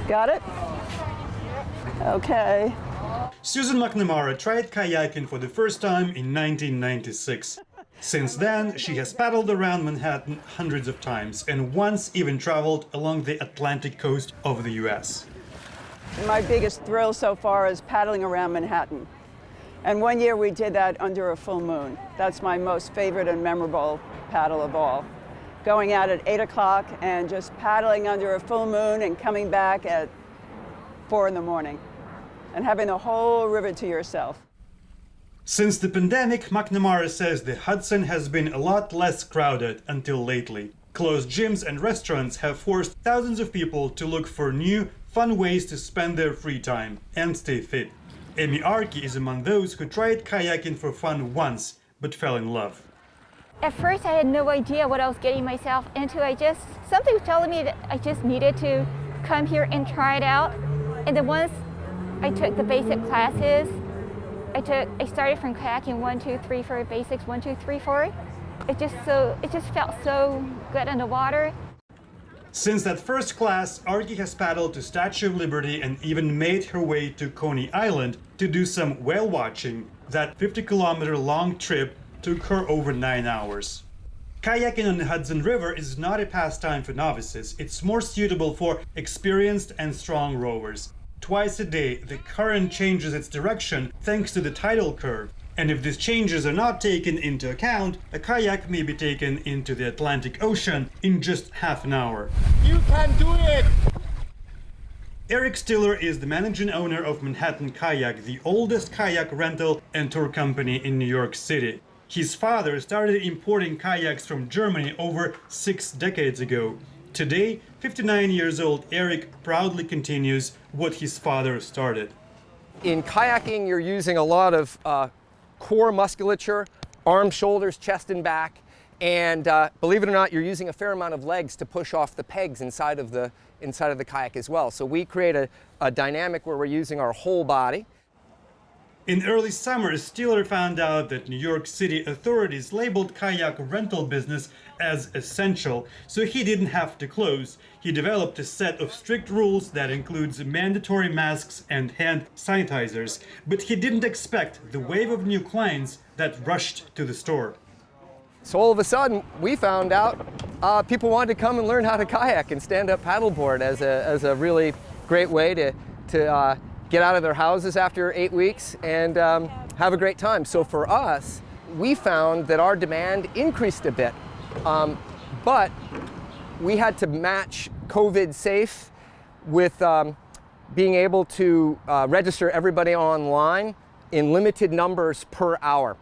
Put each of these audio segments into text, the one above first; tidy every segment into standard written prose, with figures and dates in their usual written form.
Got it? Okay. Susan McNamara tried kayaking for the first time in 1996. Since then, she has paddled around Manhattan hundreds of times and once even traveled along the Atlantic coast of the US. My biggest thrill so far is paddling around Manhattan. And one year we did that under a full moon. That's my most favorite and memorable paddle of all. Going out at 8 o'clock and just paddling under a full moon and coming back at 4 in the morning and having the whole river to yourself. Since the pandemic, McNamara says the Hudson has been a lot less crowded until lately. Closed gyms and restaurants have forced thousands of people to look for new, fun ways to spend their free time and stay fit. Amy Arki is among those who tried kayaking for fun once, but fell in love. At first, I had no idea what I was getting myself into. Something was telling me that I just needed to come here and try it out. And then once I took the basic classes, I started from kayaking 1, 2, 3, 4 basics, 1, 2, 3, 4. It just felt so good in the water. Since that first class, Arki has paddled to Statue of Liberty and even made her way to Coney Island to do some whale watching. That 50-kilometer long trip took her over 9 hours. Kayaking on the Hudson River is not a pastime for novices. It's more suitable for experienced and strong rowers. Twice a day, the current changes its direction thanks to the tidal curve. And if these changes are not taken into account, a kayak may be taken into the Atlantic Ocean in just half an hour. You can do it! Eric Stiller is the managing owner of Manhattan Kayak, the oldest kayak rental and tour company in New York City. His father started importing kayaks from Germany over 6 decades ago. Today, 59 years old Eric proudly continues what his father started. In kayaking, you're using a lot of core musculature, arms, shoulders, chest, and back. And believe it or not, you're using a fair amount of legs to push off the pegs inside of the kayak as well. So we create a dynamic where we're using our whole body. In early summer, Steeler found out that New York City authorities labeled kayak rental business as essential, so he didn't have to close. He developed a set of strict rules that includes mandatory masks and hand sanitizers, but he didn't expect the wave of new clients that rushed to the store. So all of a sudden, we found out people wanted to come and learn how to kayak and stand-up paddleboard as a really great way to get out of their houses after 8 weeks and have a great time. So for us, we found that our demand increased a bit, but we had to match COVID safe with being able to register everybody online in limited numbers per hour.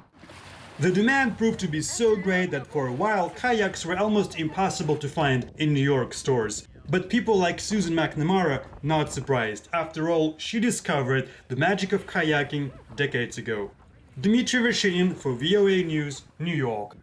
The demand proved to be so great that for a while, kayaks were almost impossible to find in New York stores. But people like Susan McNamara, not surprised. After all, she discovered the magic of kayaking decades ago. Dmitry Vershinin for VOA News, New York.